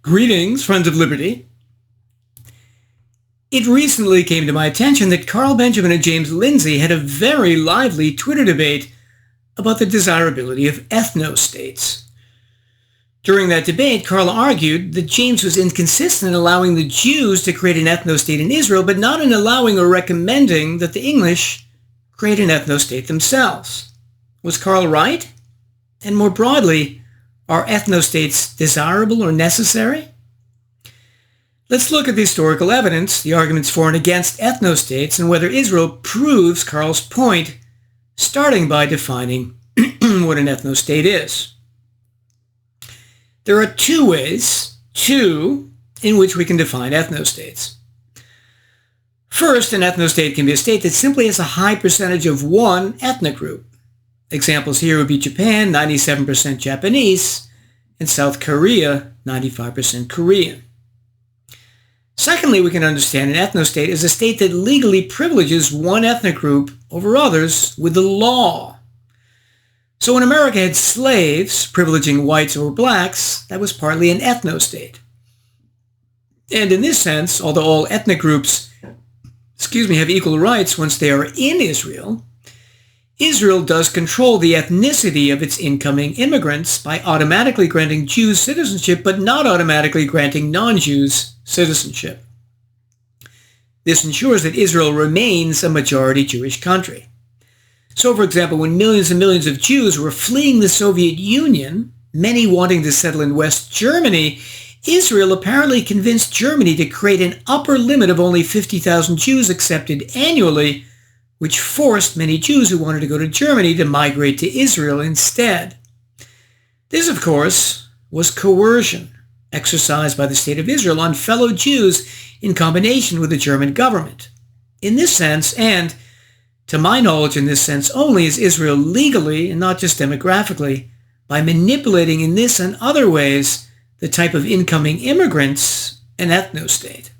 Greetings, friends of liberty. It recently came to my attention that Carl Benjamin and James Lindsay had a very lively Twitter debate about the desirability of ethnostates. During that debate, Carl argued that James was inconsistent in allowing the Jews to create an ethnostate in Israel, but not in allowing or recommending that the English create an ethnostate themselves. Was Carl right? And more broadly, are ethnostates desirable or necessary? Let's look at the historical evidence, the arguments for and against ethnostates, and whether Israel proves Carl's point, starting by defining what an ethnostate is. There are two ways, in which we can define ethnostates. First, an ethnostate can be a state that simply has a high percentage of one ethnic group. Examples here would be Japan, 97% Japanese, and South Korea, 95% Korean. Secondly, we can understand an ethnostate as a state that legally privileges one ethnic group over others with the law. So when America had slaves privileging whites over blacks, that was partly an ethnostate. And in this sense, although all ethnic groups, have equal rights once they are in Israel, Israel does control the ethnicity of its incoming immigrants by automatically granting Jews citizenship, but not automatically granting non-Jews citizenship. This ensures that Israel remains a majority Jewish country. So, for example, when millions and millions of Jews were fleeing the Soviet Union, many wanting to settle in West Germany, Israel apparently convinced Germany to create an upper limit of only 50,000 Jews accepted annually, which forced many Jews who wanted to go to Germany to migrate to Israel instead. This, of course, was coercion exercised by the State of Israel on fellow Jews in combination with the German government. In this sense, and to my knowledge in this sense only, is Israel legally, and not just demographically, by manipulating in this and other ways the type of incoming immigrants, an ethnostate.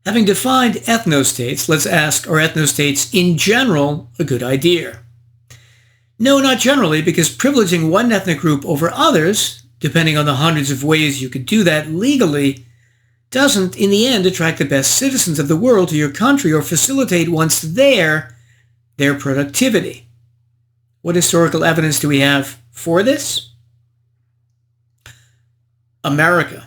Having defined ethnostates, let's ask, are ethnostates in general a good idea? No, not generally, because privileging one ethnic group over others, depending on the hundreds of ways you could do that legally, doesn't, in the end, attract the best citizens of the world to your country or facilitate, once there, their productivity. What historical evidence do we have for this? America.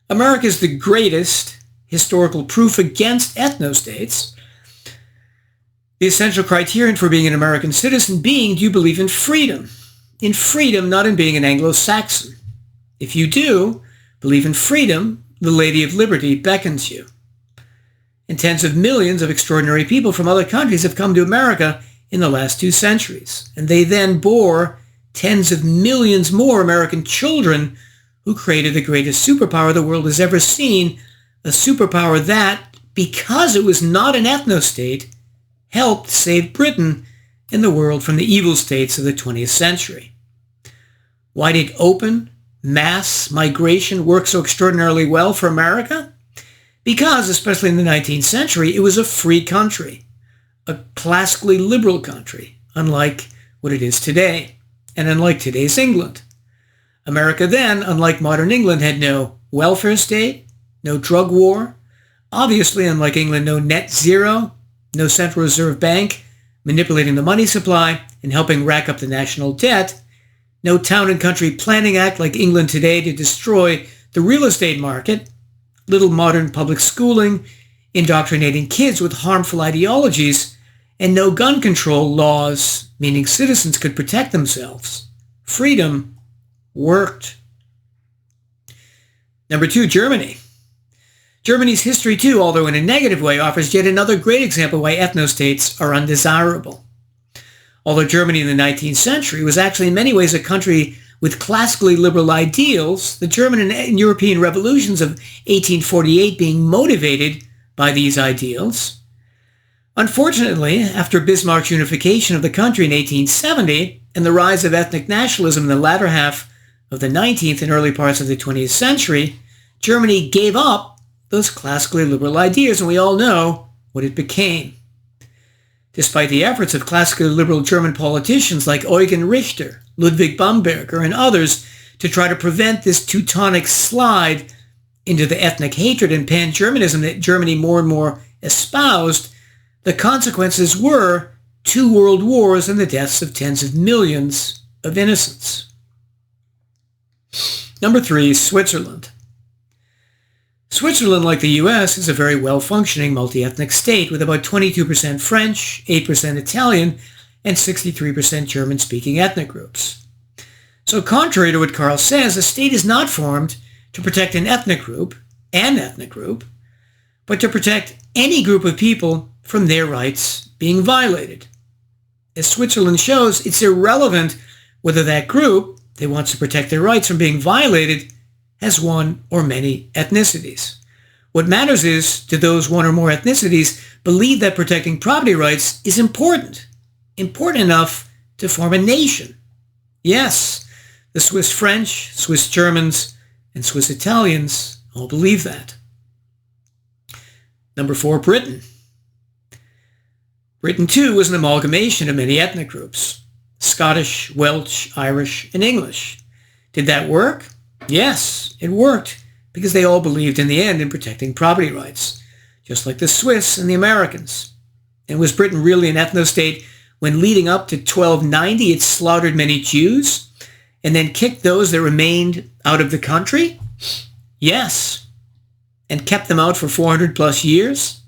America is the greatest historical proof against ethnostates. The essential criterion for being an American citizen being, do you believe in freedom? In freedom, not in being an Anglo-Saxon. If you do believe in freedom, the Lady of Liberty beckons you. And tens of millions of extraordinary people from other countries have come to America in the last 2 centuries. And they then bore tens of millions more American children who created the greatest superpower the world has ever seen, a superpower that, because it was not an ethnostate, helped save Britain and the world from the evil states of the 20th century. Why did open, mass migration work so extraordinarily well for America? Because, especially in the 19th century, it was a free country, a classically liberal country, unlike what it is today, and unlike today's England. America then, unlike modern England, had no welfare state, no drug war, obviously, unlike England, no net zero, no Central Reserve Bank manipulating the money supply and helping rack up the national debt, no Town and Country Planning Act like England today to destroy the real estate market, little modern public schooling, indoctrinating kids with harmful ideologies, and no gun control laws, meaning citizens could protect themselves. Freedom worked. Number 2, Germany. Germany's history too, although in a negative way, offers yet another great example why ethnostates are undesirable. Although Germany in the 19th century was actually in many ways a country with classically liberal ideals, the German and European revolutions of 1848 being motivated by these ideals. Unfortunately, after Bismarck's unification of the country in 1870 and the rise of ethnic nationalism in the latter half of the 19th and early parts of the 20th century, Germany gave up those classically liberal ideas, and we all know what it became. Despite the efforts of classically liberal German politicians like Eugen Richter, Ludwig Bamberger, and others to try to prevent this Teutonic slide into the ethnic hatred and pan-Germanism that Germany more and more espoused, the consequences were 2 world wars and the deaths of tens of millions of innocents. Number 3, Switzerland. Switzerland, like the US, is a very well-functioning multi-ethnic state with about 22% French, 8% Italian, and 63% German-speaking ethnic groups. So contrary to what Carl says, a state is not formed to protect an ethnic group, but to protect any group of people from their rights being violated. As Switzerland shows, it's irrelevant whether that group that wants to protect their rights from being violated has one or many ethnicities. What matters is, do those one or more ethnicities believe that protecting property rights is important enough to form a nation? Yes, the Swiss French, Swiss Germans, and Swiss Italians all believe that. Number 4, Britain. Britain, too, was an amalgamation of many ethnic groups: Scottish, Welsh, Irish, and English. Did that work? Yes, it worked, because they all believed in the end in protecting property rights, just like the Swiss and the Americans. And was Britain really an ethnostate when, leading up to 1290, it slaughtered many Jews and then kicked those that remained out of the country? Yes. And kept them out for 400 plus years?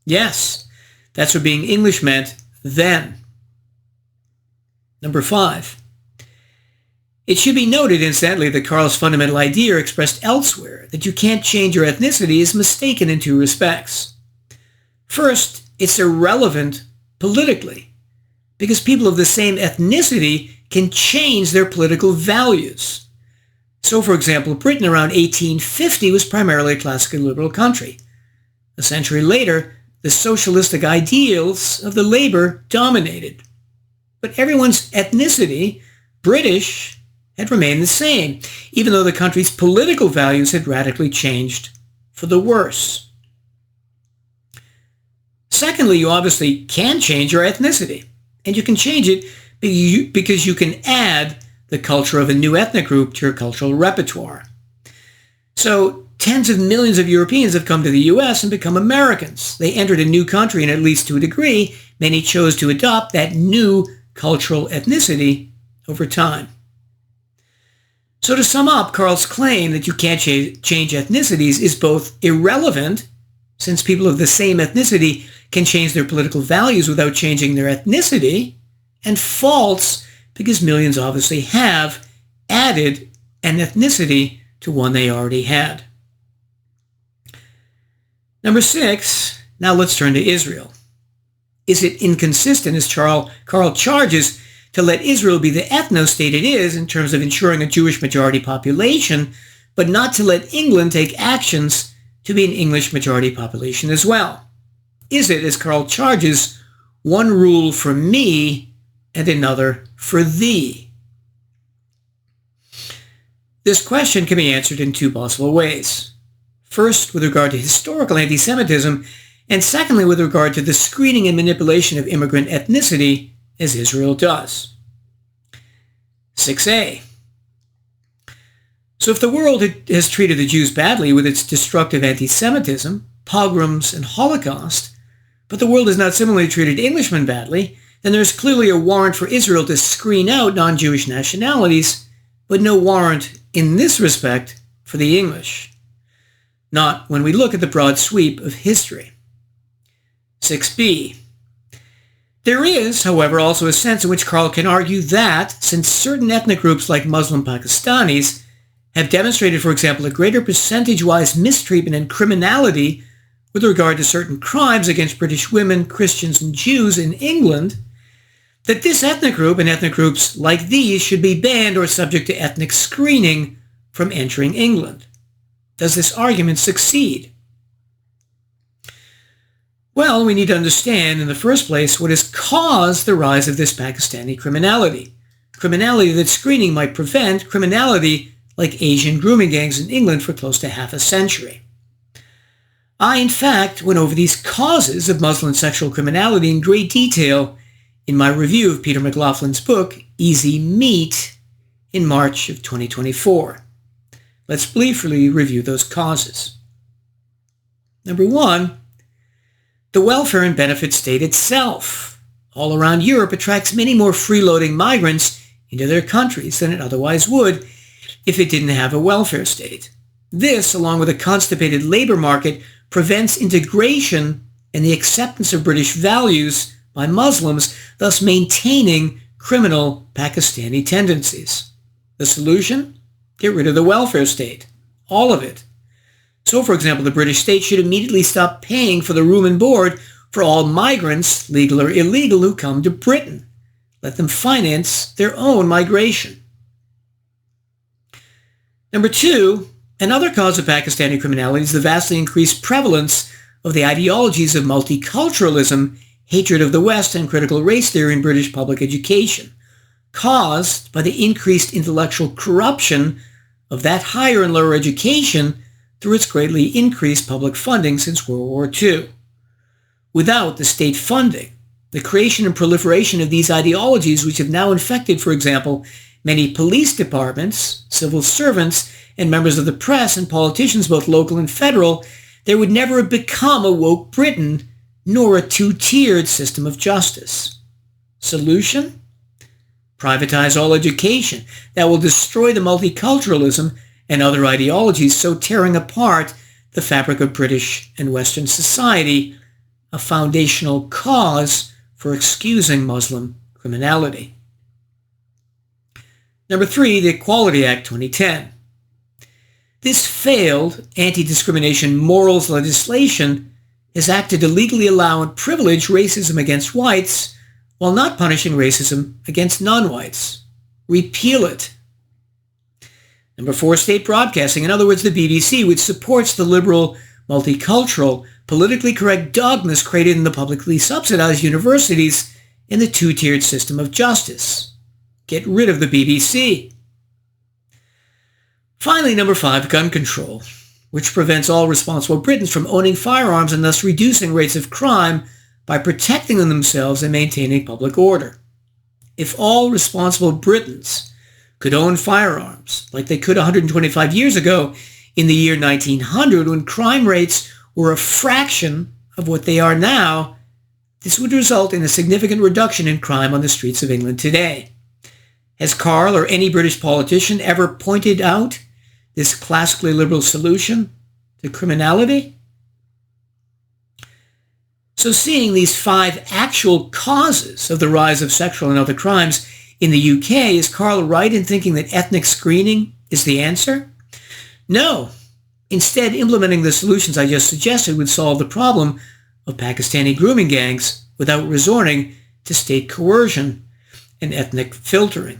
Yes. That's what being English meant then. Number 5. It should be noted, incidentally, that Carl's fundamental idea expressed elsewhere, that you can't change your ethnicity, is mistaken in 2 respects. First, it's irrelevant politically, because people of the same ethnicity can change their political values. So, for example, Britain around 1850 was primarily a classically liberal country. A century later, the socialistic ideals of the Labour dominated. But everyone's ethnicity, British, had remained the same, even though the country's political values had radically changed for the worse. Secondly, you obviously can change your ethnicity, and you can change it because you can add the culture of a new ethnic group to your cultural repertoire. So tens of millions of Europeans have come to the US and become Americans. They entered a new country, and at least to a degree, many chose to adopt that new cultural ethnicity over time. So to sum up, Carl's claim that you can't change ethnicities is both irrelevant, since people of the same ethnicity can change their political values without changing their ethnicity, and false, because millions obviously have added an ethnicity to one they already had. Number 6, now let's turn to Israel. Is it inconsistent, as Carl charges, to let Israel be the ethnostate it is in terms of ensuring a Jewish majority population, but not to let England take actions to be an English majority population as well? Is it, as Carl charges, one rule for me and another for thee? This question can be answered in 2 possible ways. First, with regard to historical anti-Semitism, and secondly, with regard to the screening and manipulation of immigrant ethnicity, as Israel does. 6a. So if the world has treated the Jews badly with its destructive anti-Semitism, pogroms, and Holocaust, but the world has not similarly treated Englishmen badly, then there's clearly a warrant for Israel to screen out non-Jewish nationalities, but no warrant in this respect for the English. Not when we look at the broad sweep of history. 6b. There is, however, also a sense in which Carl can argue that, since certain ethnic groups like Muslim Pakistanis have demonstrated, for example, a greater percentage-wise mistreatment and criminality with regard to certain crimes against British women, Christians, and Jews in England, that this ethnic group and ethnic groups like these should be banned or subject to ethnic screening from entering England. Does this argument succeed? Well, we need to understand, in the first place, what has caused the rise of this Pakistani criminality. Criminality that screening might prevent, criminality like Asian grooming gangs in England for close to half a century. I, in fact, went over these causes of Muslim sexual criminality in great detail in my review of Peter McLaughlin's book, Easy Meat, in March of 2024. Let's briefly review those causes. Number one, the welfare and benefit state itself, all around Europe, attracts many more freeloading migrants into their countries than it otherwise would if it didn't have a welfare state. This, along with a constipated labor market, prevents integration and the acceptance of British values by Muslims, thus maintaining criminal Pakistani tendencies. The solution? Get rid of the welfare state. All of it. So, for example, the British state should immediately stop paying for the room and board for all migrants, legal or illegal, who come to Britain. Let them finance their own migration. Number two, another cause of Pakistani criminality is the vastly increased prevalence of the ideologies of multiculturalism, hatred of the West, and critical race theory in British public education, caused by the increased intellectual corruption of that higher and lower education through its greatly increased public funding since World War II. Without the state funding, the creation and proliferation of these ideologies, which have now infected, for example, many police departments, civil servants, and members of the press and politicians, both local and federal, there would never have become a woke Britain, nor a two-tiered system of justice. Solution? Privatize all education. That will destroy the multiculturalism and other ideologies, so tearing apart the fabric of British and Western society, a foundational cause for excusing Muslim criminality. Number three, the Equality Act 2010. This failed anti-discrimination morals legislation has acted to legally allow and privilege racism against whites while not punishing racism against non-whites. Repeal it. Number four, state broadcasting. In other words, the BBC, which supports the liberal, multicultural, politically correct dogmas created in the publicly subsidized universities in the two-tiered system of justice. Get rid of the BBC. Finally, number five, gun control, which prevents all responsible Britons from owning firearms and thus reducing rates of crime by protecting themselves and maintaining public order. If all responsible Britons could own firearms like they could 125 years ago in the year 1900, when crime rates were a fraction of what they are now, this would result in a significant reduction in crime on the streets of England today. Has Karl or any British politician ever pointed out this classically liberal solution to criminality? So seeing these five actual causes of the rise of sexual and other crimes in the UK, is Karl right in thinking that ethnic screening is the answer? No. Instead, implementing the solutions I just suggested would solve the problem of Pakistani grooming gangs without resorting to state coercion and ethnic filtering.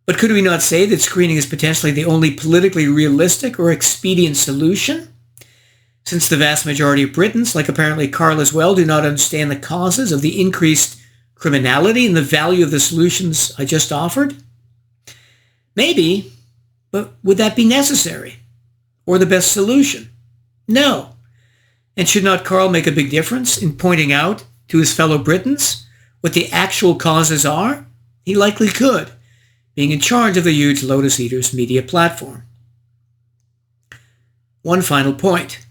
But could we not say that screening is potentially the only politically realistic or expedient solution? Since the vast majority of Britons, like apparently Karl as well, do not understand the causes of the increased criminality and the value of the solutions I just offered? Maybe, but would that be necessary? Or the best solution? No. And should not Karl make a big difference in pointing out to his fellow Britons what the actual causes are? He likely could, being in charge of the huge Lotus Eaters media platform. One final point.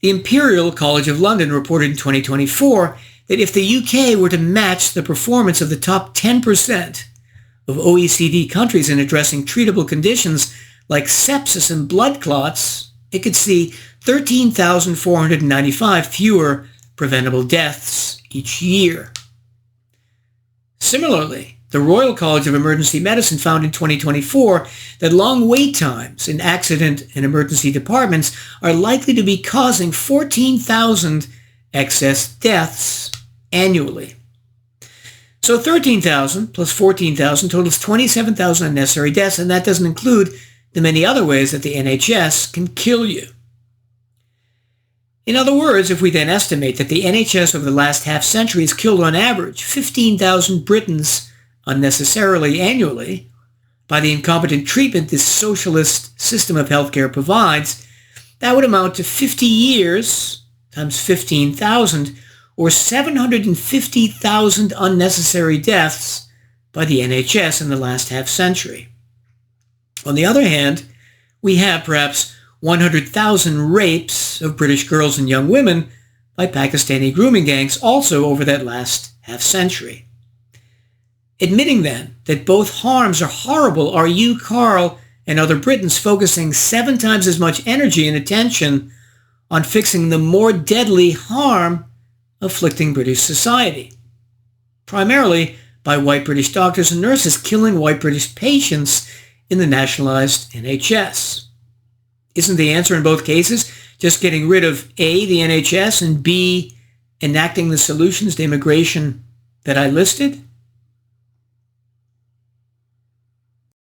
The Imperial College of London reported in 2024 that if the UK were to match the performance of the top 10% of OECD countries in addressing treatable conditions like sepsis and blood clots, it could see 13,495 fewer preventable deaths each year. Similarly, the Royal College of Emergency Medicine found in 2024 that long wait times in accident and emergency departments are likely to be causing 14,000 excess deaths annually. So 13,000 plus 14,000 totals 27,000 unnecessary deaths, and that doesn't include the many other ways that the NHS can kill you. In other words, if we then estimate that the NHS over the last half century has killed on average 15,000 Britons unnecessarily annually by the incompetent treatment this socialist system of healthcare provides, that would amount to 50 years times 15,000, or 750,000 unnecessary deaths by the NHS in the last half-century. On the other hand, we have perhaps 100,000 rapes of British girls and young women by Pakistani grooming gangs also over that last half-century. Admitting then that both harms are horrible, are you, Carl, and other Britons focusing 7 times as much energy and attention on fixing the more deadly harm afflicting British society, primarily by white British doctors and nurses killing white British patients in the nationalized NHS? Isn't the answer in both cases just getting rid of A, the NHS, and B, enacting the solutions to immigration that I listed?